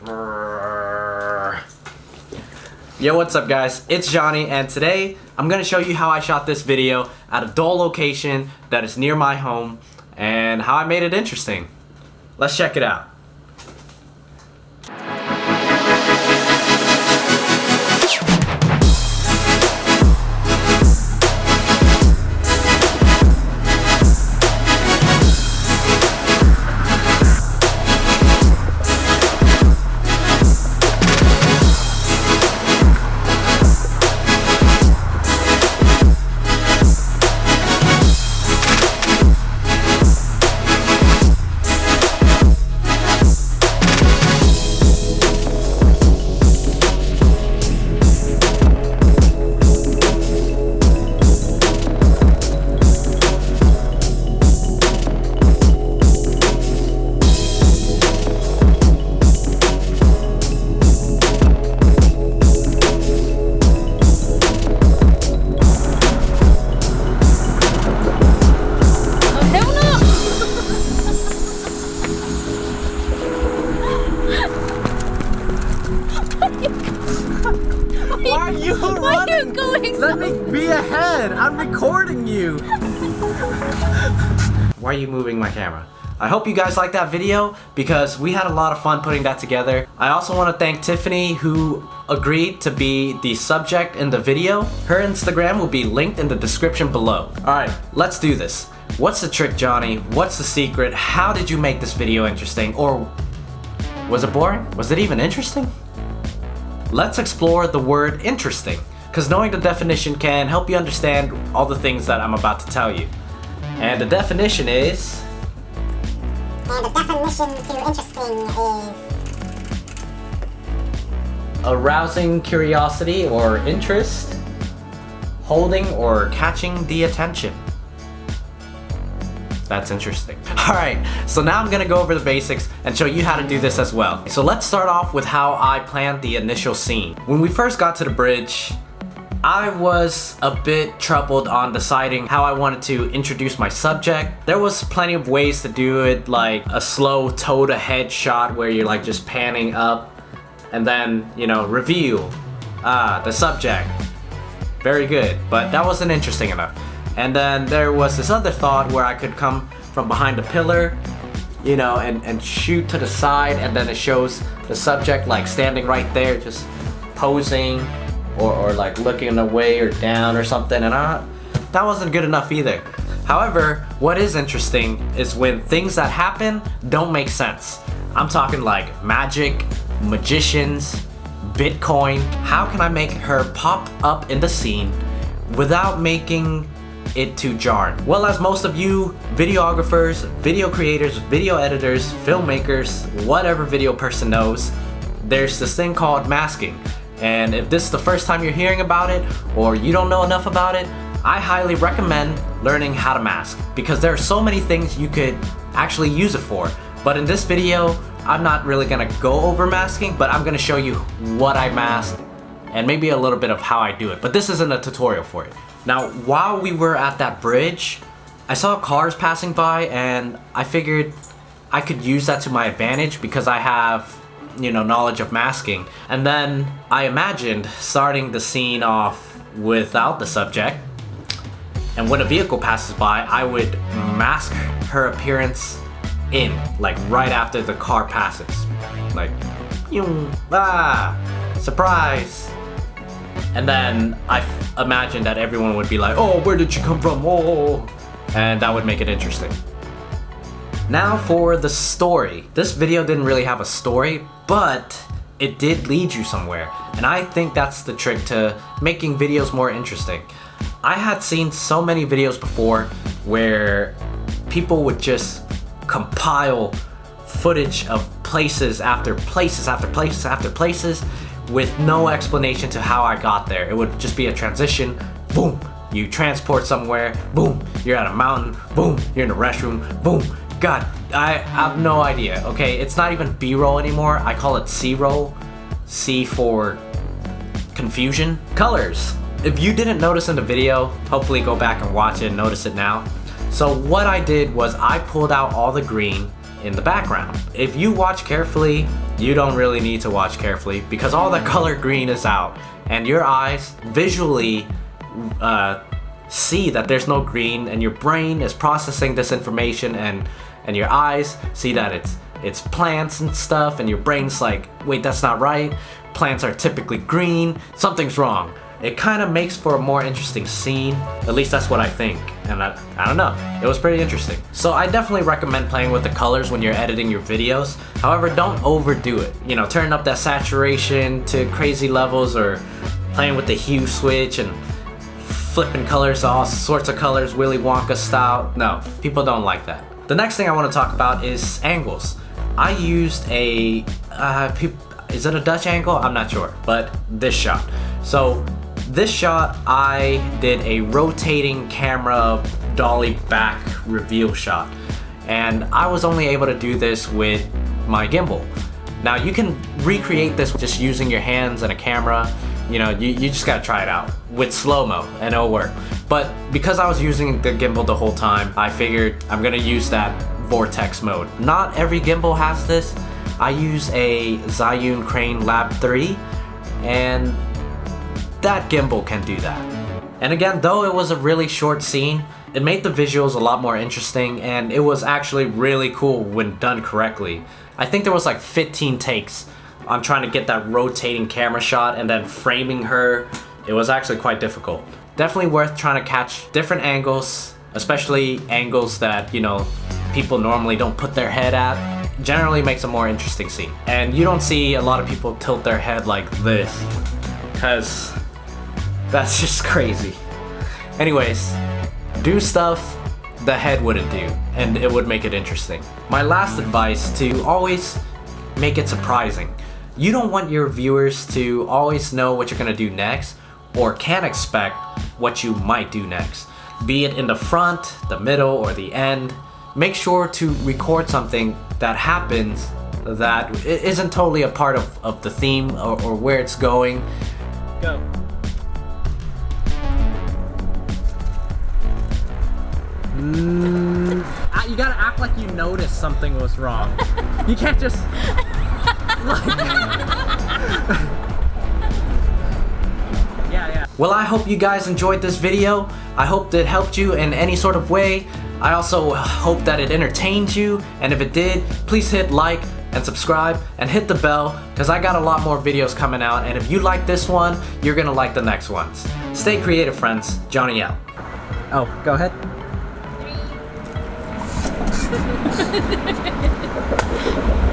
Yo, what's up guys? It's Johnny, and today I'm gonna show you how I shot this video at a dull location that is near my home and how I made it interesting. Let's check it out. Why are you running? Why are you going Let me be ahead. I'm recording you. Why are you moving my camera? I hope you guys liked that video because we had a lot of fun putting that together. I also want to thank Tiffany who agreed to be the subject in the video. Her Instagram will be linked in the description below. Alright, let's do this. What's the trick, Johnny? What's the secret? How did you make this video interesting? Or was it boring? Was it even interesting? Let's explore the word interesting, because knowing the definition can help you understand all the things that I'm about to tell you. And the definition is... And the definition to interesting is... arousing curiosity or interest, holding or catching the attention. That's interesting. Alright, so now I'm gonna go over the basics and show you how to do this as well. So let's start off with how I planned the initial scene. When we first got to the bridge, I was a bit troubled on deciding how I wanted to introduce my subject. There was plenty of ways to do it, like a slow toe to head shot where you're like just panning up and then, you know, reveal the subject. Very good, but that wasn't interesting enough. And then there was this other thought where I could come from behind a pillar, you know, and shoot to the side, and then it shows the subject like standing right there, just posing or like looking away or down or something, and that wasn't good enough either. However, what is interesting is when things that happen don't make sense. I'm talking like magic, magicians, Bitcoin. How can I make her pop up in the scene without making it too jarring? Well, as most of you videographers, video creators, video editors, filmmakers, whatever video person knows, there's this thing called masking. And if this is the first time you're hearing about it or you don't know enough about it, I highly recommend learning how to mask, because there are so many things you could actually use it for. But in this video, I'm not really gonna go over masking, but I'm gonna show you what I mask and maybe a little bit of how I do it. But this isn't a tutorial for it. Now, while we were at that bridge, I saw cars passing by and I figured I could use that to my advantage because I have, you know, knowledge of masking. And then I imagined starting the scene off without the subject. And when a vehicle passes by, I would mask her appearance in, like right after the car passes. Like, surprise. And then I imagined that everyone would be like, oh, where did you come from? Oh, and that would make it interesting. Now for the story. This video didn't really have a story, but it did lead you somewhere. And I think that's the trick to making videos more interesting. I had seen so many videos before where people would just compile footage of places after places after places after places with no explanation to how I got there. It would just be a transition, boom, you transport somewhere, boom, you're at a mountain, boom, you're in a restroom, boom. God, I have no idea, okay? It's not even B-roll anymore. I call it C-roll. C for confusion. Colors. If you didn't notice in the video, hopefully go back and watch it and notice it now. So what I did was I pulled out all the green in the background. If you watch carefully, you don't really need to watch carefully because all the color green is out and your eyes visually see that there's no green, and your brain is processing this information, and your eyes see that it's plants and stuff, and your brain's like, wait, that's not right. Plants are typically green. Something's wrong. It kind of makes for a more interesting scene. At least that's what I think. And I don't know. It was pretty interesting. So I definitely recommend playing with the colors when you're editing your videos. However, don't overdo it. You know, turn up that saturation to crazy levels, or playing with the hue switch and flipping colors, all sorts of colors, Willy Wonka style. No, people don't like that. The next thing I want to talk about is angles. I used a, is it a Dutch angle? I'm not sure, but this shot. So this shot, I did a rotating camera dolly back reveal shot. And I was only able to do this with my gimbal. Now you can recreate this just using your hands and a camera. You know, you just gotta try it out with slow-mo and it'll work. But because I was using the gimbal the whole time, I figured I'm gonna use that vortex mode. Not every gimbal has this. I use a Zhiyun Crane Lab 3, and that gimbal can do that. And again, though it was a really short scene, it made the visuals a lot more interesting, and it was actually really cool when done correctly. I think there was like 15 takes on trying to get that rotating camera shot and then framing her. It was actually quite difficult. Definitely worth trying to catch different angles, especially angles that, you know, people normally don't put their head at. Generally makes a more interesting scene. And you don't see a lot of people tilt their head like this, because that's just crazy. Anyways, do stuff the head wouldn't do, and it would make it interesting. My last advice: to always make it surprising. You don't want your viewers to always know what you're gonna do next, or can expect what you might do next. Be it in the front, the middle, or the end. Make sure to record something that happens that isn't totally a part of the theme or where it's going. Go. You gotta act like you noticed something was wrong. You can't just... Yeah. Well, I hope you guys enjoyed this video. I hope that it helped you in any sort of way. I also hope that it entertained you, and if it did, please hit like and subscribe and hit the bell, because I got a lot more videos coming out, and if you like this one, you're gonna like the next ones. Stay creative, friends. Johnny out. Oh, go ahead. 3.